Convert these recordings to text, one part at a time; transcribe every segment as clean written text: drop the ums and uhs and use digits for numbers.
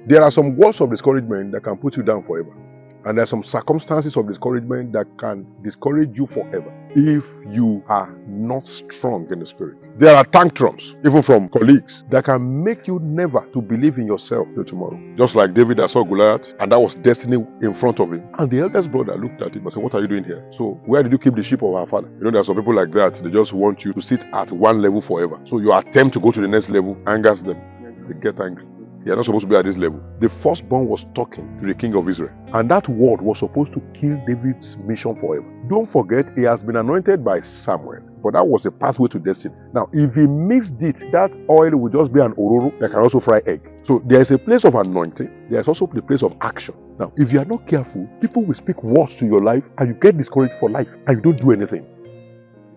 There are some words of discouragement that can put you down forever. And there are some circumstances of discouragement that can discourage you forever if you are not strong in the spirit. There are tantrums, even from colleagues, that can make you never to believe in yourself till tomorrow. Just like David that saw Goliath, and that was destiny in front of him. And the eldest brother looked at him and said, "What are you doing here? So where did you keep the sheep of our father?" You know, there are some people like that. They just want you to sit at one level forever. So your attempt to go to the next level angers them. They get angry. You're not supposed to be at this level. The firstborn was talking to the king of Israel, and that word was supposed to kill David's mission forever. Don't forget, he has been anointed by Samuel, but that was a pathway to destiny. Now, if he mixed it, that oil will just be an ororo that can also fry egg. So there is a place of anointing. There is also the place of action. Now, if you are not careful, people will speak words to your life, and you get discouraged for life, and you don't do anything.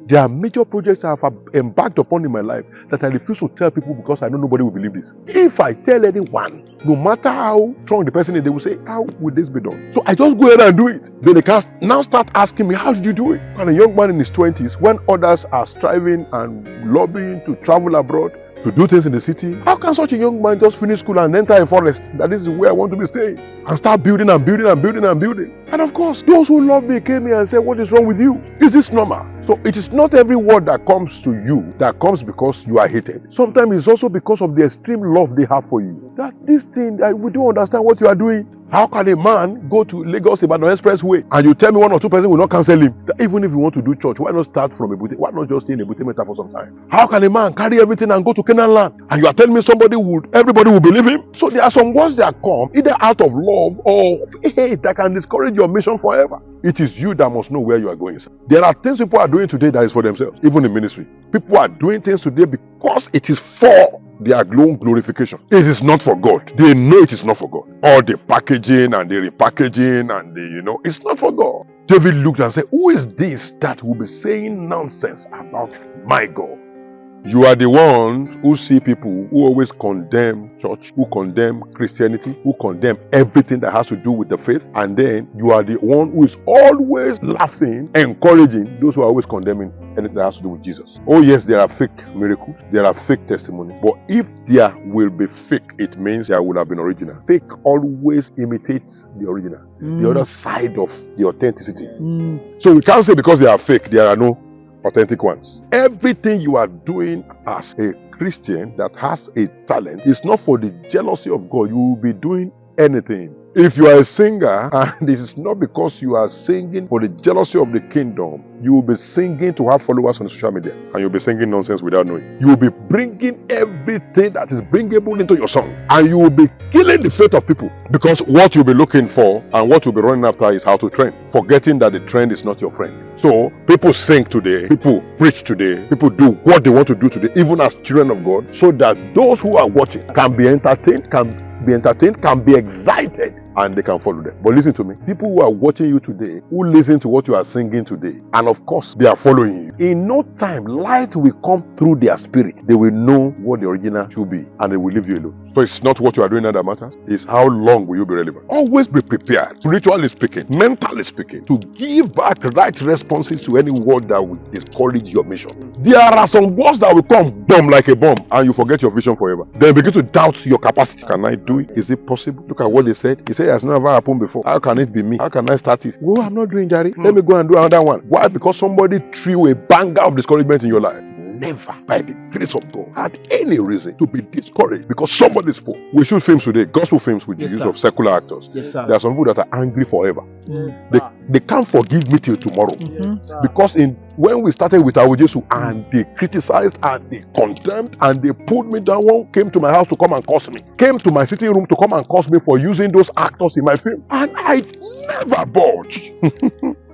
There are major projects I have embarked upon in my life that I refuse to tell people because I know nobody will believe this. If I tell anyone, no matter how strong the person is, they will say, "How will this be done?" So I just go ahead and do it. Then they can now start asking me, "How did you do it?" And a young man in his 20s, when others are striving and lobbying to travel abroad, to do things in the city, how can such a young man just finish school and enter a forest that this is where I want to be staying and start building and building and building and building? And of course, those who love me came here and said, "What is wrong with you? Is this normal?" So it is not every word that comes to you that comes because you are hated. Sometimes it's also because of the extreme love they have for you. That this thing, we don't understand what you are doing. How can a man go to Lagos Ibadan Expressway and you tell me one or two persons will not cancel him? Even if you want to do church, why not start from Ebute? Why not just stay in Ebute Meta for some time? How can a man carry everything and go to Canaan land and you are telling me everybody will believe him? So there are some words that come either out of love or of hate that can discourage your mission forever. It is you that must know where you are going. There are things people are doing today that is for themselves, even in ministry. People are doing things today because it is for their own glorification. It is not for God. They know it is not for God. All the packaging and the repackaging and it's not for God. David looked and said, "Who is this that will be saying nonsense about my God?" You are the one who see people who always condemn church, who condemn Christianity, who condemn everything that has to do with the faith. And then you are the one who is always laughing, encouraging those who are always condemning anything that has to do with Jesus. Oh yes, there are fake miracles, there are fake testimonies. But if there will be fake, it means there will have been original. Fake always imitates the original, the other side of the authenticity. So we can't say because they are fake, there are no authentic ones. Everything you are doing as a Christian that has a talent is not for the jealousy of God. You will be doing anything. If you are a singer and this is not because you are singing for the jealousy of the kingdom, you will be singing to have followers on social media and you'll be singing nonsense without knowing. You will be bringing everything that is bringable into your song and you will be killing the faith of people because what you'll be looking for and what you'll be running after is how to trend, forgetting that the trend is not your friend. So people sing today, people preach today, people do what they want to do today, even as children of God, so that those who are watching can be entertained, can be excited, and they can follow them. But listen to me, people who are watching you today, who listen to what you are singing today, and of course they are following you, in no time light will come through their spirit. They will know what the original should be and they will leave you alone. So it's not what you are doing that matters, it's how long will you be relevant. Always be prepared, spiritually speaking, mentally speaking, to give back right responses to any word that will discourage your mission. There are some words that will come bomb like a bomb and you forget your vision forever. Then begin to doubt your capacity. Can I do it? Is it possible? Look at what they said. He said it has never happened before. How can it be me? How can I start it? Well, I'm not doing Jari. Let me go and do another one. Why? Because somebody threw a banger of discouragement in your life. Never, by the grace of God, had any reason to be discouraged because somebody spoke. We shoot films today, gospel films with the use of secular actors. Yes, there are some people that are angry forever. They can't forgive me till tomorrow. Because when we started with our Jesus and they criticized and they condemned and they pulled me down, one came to my house to come and curse me, came to my sitting room to come and curse me for using those actors in my film, and I never budged.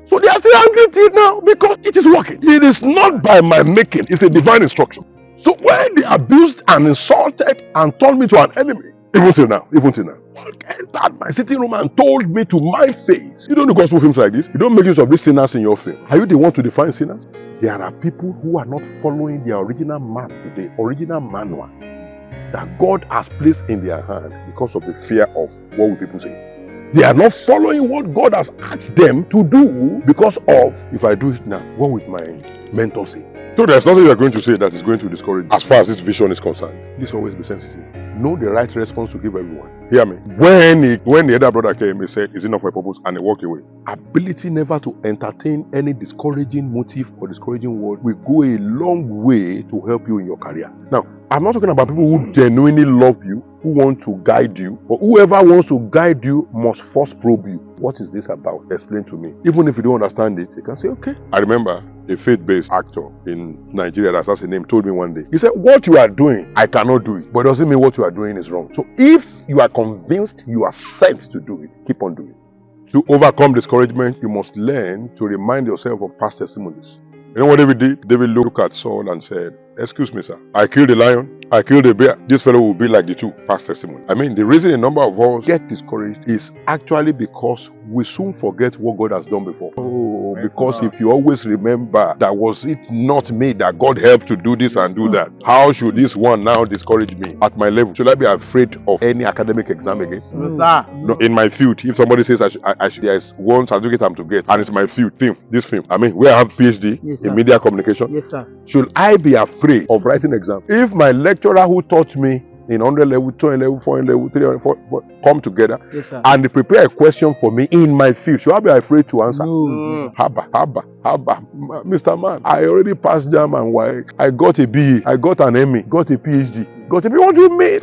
So they are still angry till now because it is working. It is not by my making, it's a divine instruction. So when they abused and insulted and turned me to an enemy, even till now, entered my sitting room and told me to my face, "You don't do gospel films like this. You don't make use of these sinners in your film." Are you the one to define sinners? There are people who are not following their original map today, original manual that God has placed in their hand because of the fear of what will people say. They are not following what God has asked them to do because of, if I do it now, what will my mentor say? So there's nothing you're going to say that is going to discourage you as far as this vision is concerned. Please always be sensitive. Know the right response to give everyone. Hear me. When the other brother came, he said, "Is enough for a purpose," and he walked away. Ability never to entertain any discouraging motive or discouraging word will go a long way to help you in your career. Now, I'm not talking about people who genuinely love you, who want to guide you, but whoever wants to guide you must first probe you. What is this about? Explain to me. Even if you don't understand it, you can say, okay. I remember a faith-based actor in Nigeria, that's his name, told me one day. He said, what you are doing, I cannot do it. But it doesn't mean what you are doing is wrong. So if you are convinced you are sent to do it, keep on doing it. To overcome discouragement, you must learn to remind yourself of past testimonies. You know what David did? David looked at Saul and said, "Excuse me, sir. I killed a lion. I killed a bear. This fellow will be like the two." Past testimony. I mean, the reason a number of us get discouraged is actually because we soon forget what God has done before. Oh, because if you always remember that was it not me that God helped to do this and do that, how should this one now discourage me at my level? Should I be afraid of any academic exam again? No, in my field, if somebody says there's one certificate I'm to get and it's my field, this film, I mean, where I have PhD in media communication, Yes, sir. should I be afraid of writing exam? If my lecturer who taught me in 100 level, 200 level, 400 level, 300 level, come together and they prepare a question for me in my field, should I be afraid to answer? No. Haba, Mr. Man, I already passed JAM and why I got a BA, I got an MA, got a PhD. What do you mean?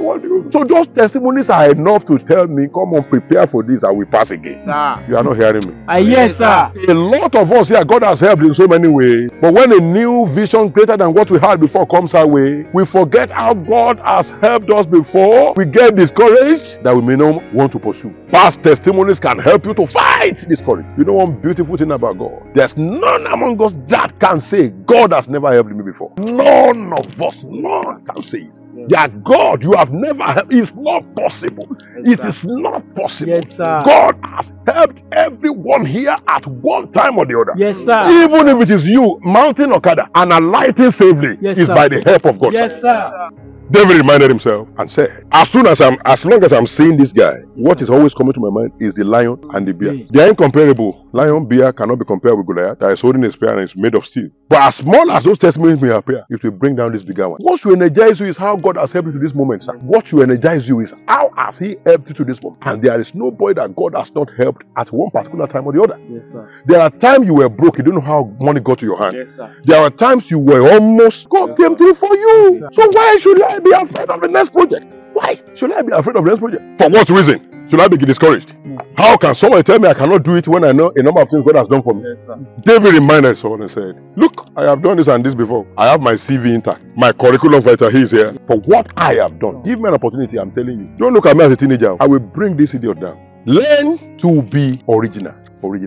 So those testimonies are enough to tell me, come on, prepare for this and we pass again. Sir. You are not hearing me. Yes, sir. A lot of us here, God has helped in so many ways. But when a new vision greater than what we had before comes our way, we forget how God has helped us before. We get discouraged that we may not want to pursue. Past testimonies can help you to fight discouragement. You know one beautiful thing about God? There's none among us that can say, God has never helped me before. None of us, none can say it. That God, you have never helped. It's not possible. It is not possible. Yes, sir. God has helped everyone here at one time or the other. Yes, sir. Even if it is you mounting Okada and alighting safely, Yes, is sir. by the help of God. Yes, sir. David reminded himself and said, as long as I'm seeing this guy, what is always coming to my mind is the lion and the bear. They are incomparable. Lion, bear cannot be compared with Goliath that is holding a spear and is made of steel. But as small as those testimonies may appear, it will bring down this bigger one. What should energize you is how God has helped you to this moment, sir. What should energize you is how has He helped you to this moment. And there is no boy that God has not helped at one particular time or the other. Yes, sir. There are times you were broke, you don't know how money got to your hand. Yes, sir. There are times you were almost, God came through for you. Yes, so why should I be afraid of the next project? Why should I be afraid of the next project? For what reason should I be discouraged? How can somebody tell me I cannot do it when I know a number of things God has done for me? Yes, sir. David reminded someone and said, look, I have done this and this before. I have my CV intact. My curriculum vitae is here. For what I have done, give me an opportunity, I'm telling you. Don't look at me as a teenager. I will bring this idiot down. Learn to be original.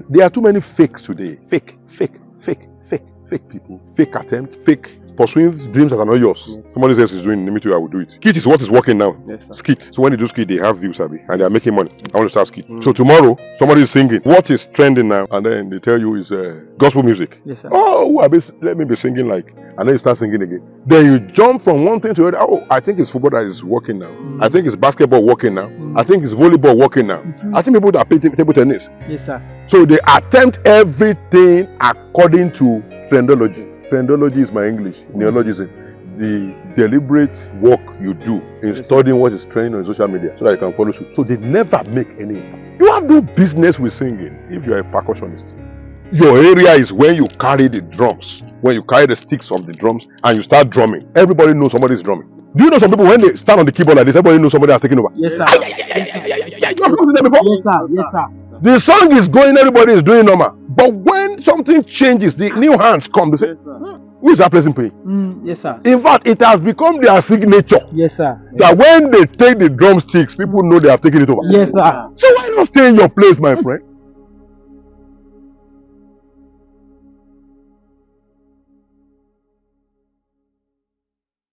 There are too many fakes today. Fake people. Fake attempts, fake pursuing dreams that are not yours. Yes. Somebody else is doing, me too, I will do it. Skit is what is working now. Yes, skit. So when they do skit, they have views, and they are making money. I want to start skit. So tomorrow, somebody is singing. What is trending now? And then they tell you is gospel music. Yes, sir. Oh, let me be singing like, and then you start singing again. Then you jump from one thing to the other. Oh, I think it's football that is working now. I think it's basketball working now. I think it's volleyball working now. I think people that play table tennis. Yes, sir. So they attempt everything according to trendology. Trendology is my English. Neologism. The deliberate work you do in studying what is trending on social media so that you can follow suit. So they never make any impact. You have no business with singing if you are a percussionist. Your area is when you carry the drums, when you carry the sticks of the drums and you start drumming. Everybody knows somebody is drumming. Do you know some people when they stand on the keyboard like this, everybody knows somebody has taken over? Yes, sir. You have seen that before? Yes, sir. Yes, sir. The song is going, everybody is doing normal. But when something changes, the new hands come, they say, who is that person playing? Yes, sir. In fact, it has become their signature. Yes, sir. That when they take the drumsticks, people know they have taken it over. Yes, sir. So why not stay in your place, my friend?